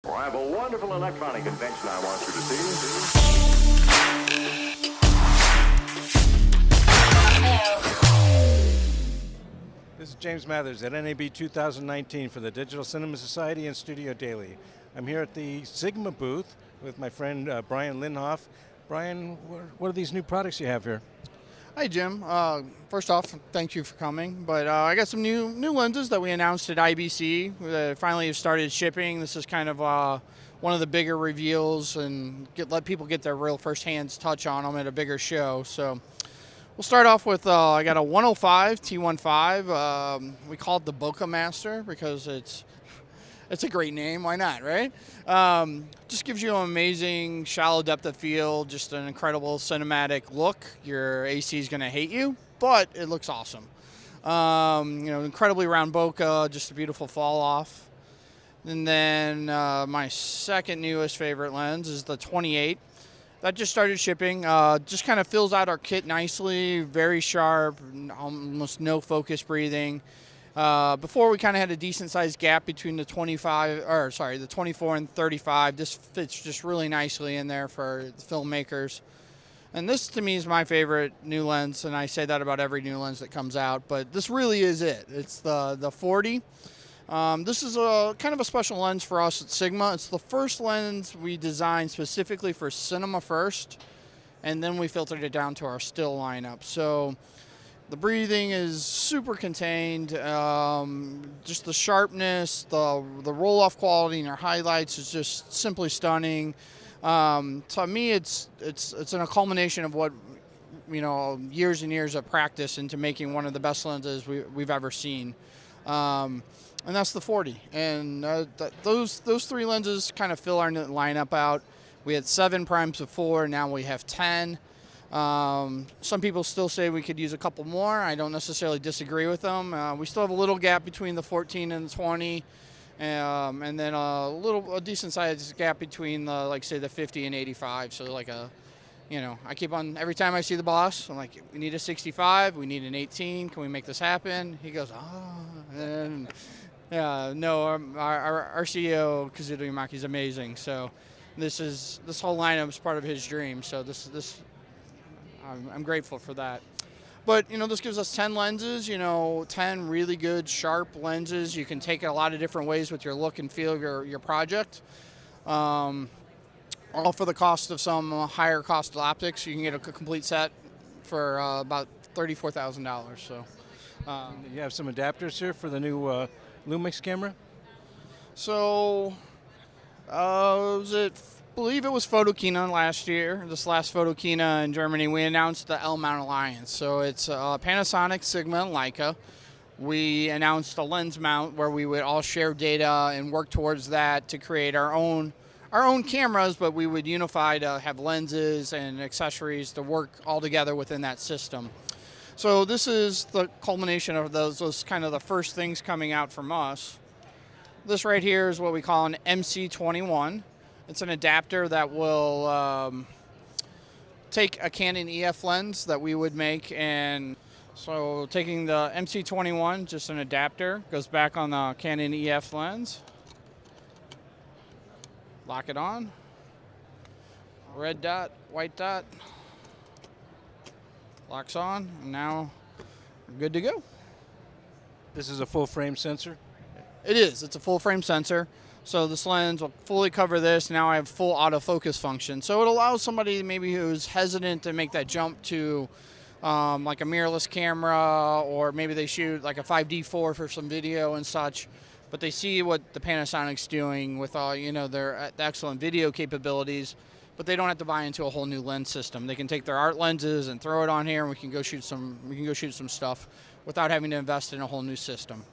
Well, I have a wonderful electronic invention I want you to see. This is James Mathers at NAB 2019 for the Digital Cinema Society and Studio Daily. I'm here at the Sigma booth with my friend Brian Linhoff. Brian, what are these new products you have here? Hi, Jim. First off, thank you for coming. But I got some new lenses that we announced at IBC. That finally have started shipping. This is kind of one of the bigger reveals and let people get their real first-hand touch on them at a bigger show. So we'll start off with I got a 105 T15. We call it the Bokeh Master because it's a great name. Why not, right? Just gives you an amazing shallow depth of field, just an incredible cinematic look. Your AC is going to hate you, but it looks awesome. Incredibly round bokeh, just a beautiful fall off. And then my second newest favorite lens is the 28. That just started shipping. Just kind of fills out our kit nicely, very sharp, almost no focus breathing. Before we kind of had a decent sized gap between the 24 and 35. This fits just really nicely in there for the filmmakers. And this to me is my favorite new lens, and I say that about every new lens that comes out, but this really is it. It's the 40. This is a kind of a special lens for us at Sigma. It's the first lens we designed specifically for cinema first, and then we filtered it down to our still lineup. So the breathing is super contained. Just the sharpness, the roll-off quality, and our highlights is just simply stunning. To me, it's a culmination of what years and years of practice into making one of the best lenses we've ever seen. And that's the 40. And those three lenses kind of fill our lineup out. We had 7 primes before, now we have 10. Some people still say we could use a couple more. I don't necessarily disagree with them. We still have a little gap between the 14 and the 20, and then a decent sized gap between the the 50 and 85. So I keep on, every time I see the boss, I'm like, we need a 65, we need an 18. Can we make this happen? He goes, and our CEO Kazuto Yamaki is amazing. So this whole lineup is part of his dream. So I'm grateful for that. But, this gives us 10 lenses, 10 really good, sharp lenses. You can take it a lot of different ways with your look and feel of your project. All for the cost of some higher cost optics. You can get a complete set for about $34,000. So, You have some adapters here for the new Lumix camera? So, I believe it was Photokina last year, this last Photokina in Germany, we announced the LMount Alliance. So it's Panasonic, Sigma, and Leica. We announced a lens mount where we would all share data and work towards that to create our own cameras, but we would unify to have lenses and accessories to work all together within that system. So this is the culmination of those kind of the first things coming out from us. This right here is what we call an MC21. It's an adapter that will take a Canon EF lens that we would make, and so taking the MC21, just an adapter, goes back on the Canon EF lens. Lock it on. Red dot, white dot. Locks on, and now we're good to go. This is a full frame sensor? It is. It's a full frame sensor. So this lens will fully cover this. Now I have full autofocus function. So it allows somebody maybe who's hesitant to make that jump to like a mirrorless camera, or maybe they shoot like a 5D4 for some video and such, but they see what the Panasonic's doing with all their excellent video capabilities, but they don't have to buy into a whole new lens system. They can take their art lenses and throw it on here, and we can go shoot some stuff without having to invest in a whole new system.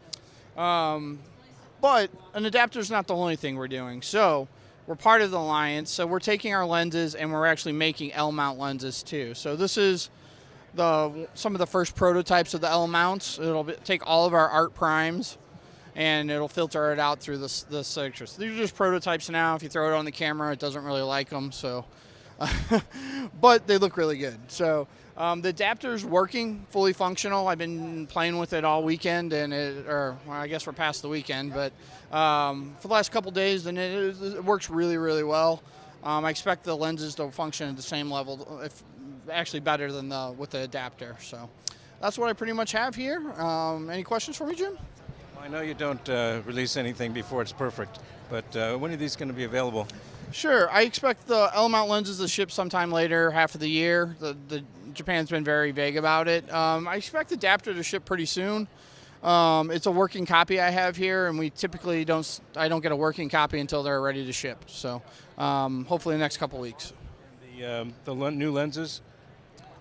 But an adapter is not the only thing we're doing. So we're part of the Alliance. So we're taking our lenses and we're actually making LMount lenses too. So this is some of the first prototypes of the LMounts. It'll take all of our art primes and it'll filter it out through the sectors. So these are just prototypes now. If you throw it on the camera, it doesn't really like them. So, but they look really good. So The adapter's working, fully functional. I've been playing with it all weekend, well, I guess we're past the weekend, but for the last couple days, and it works really, really well. I expect the lenses to function at the same level, if actually better than with the adapter. So that's what I pretty much have here. Any questions for me, Jim? I know you don't release anything before it's perfect, but when are these going to be available? Sure. I expect the LMount lenses to ship sometime later, half of the year. Japan's been very vague about it. I expect the adapter to ship pretty soon. It's a working copy I have here, and we typically I don't get a working copy until they're ready to ship. So hopefully the next couple weeks. The new lenses?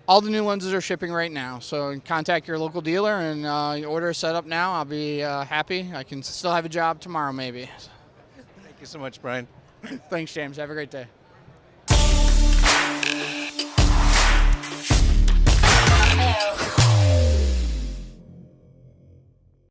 All the new lenses are shipping right now. So contact your local dealer and order is set up now. I'll be happy. I can still have a job tomorrow maybe. Thank you so much, Brian. Thanks, James. Have a great day.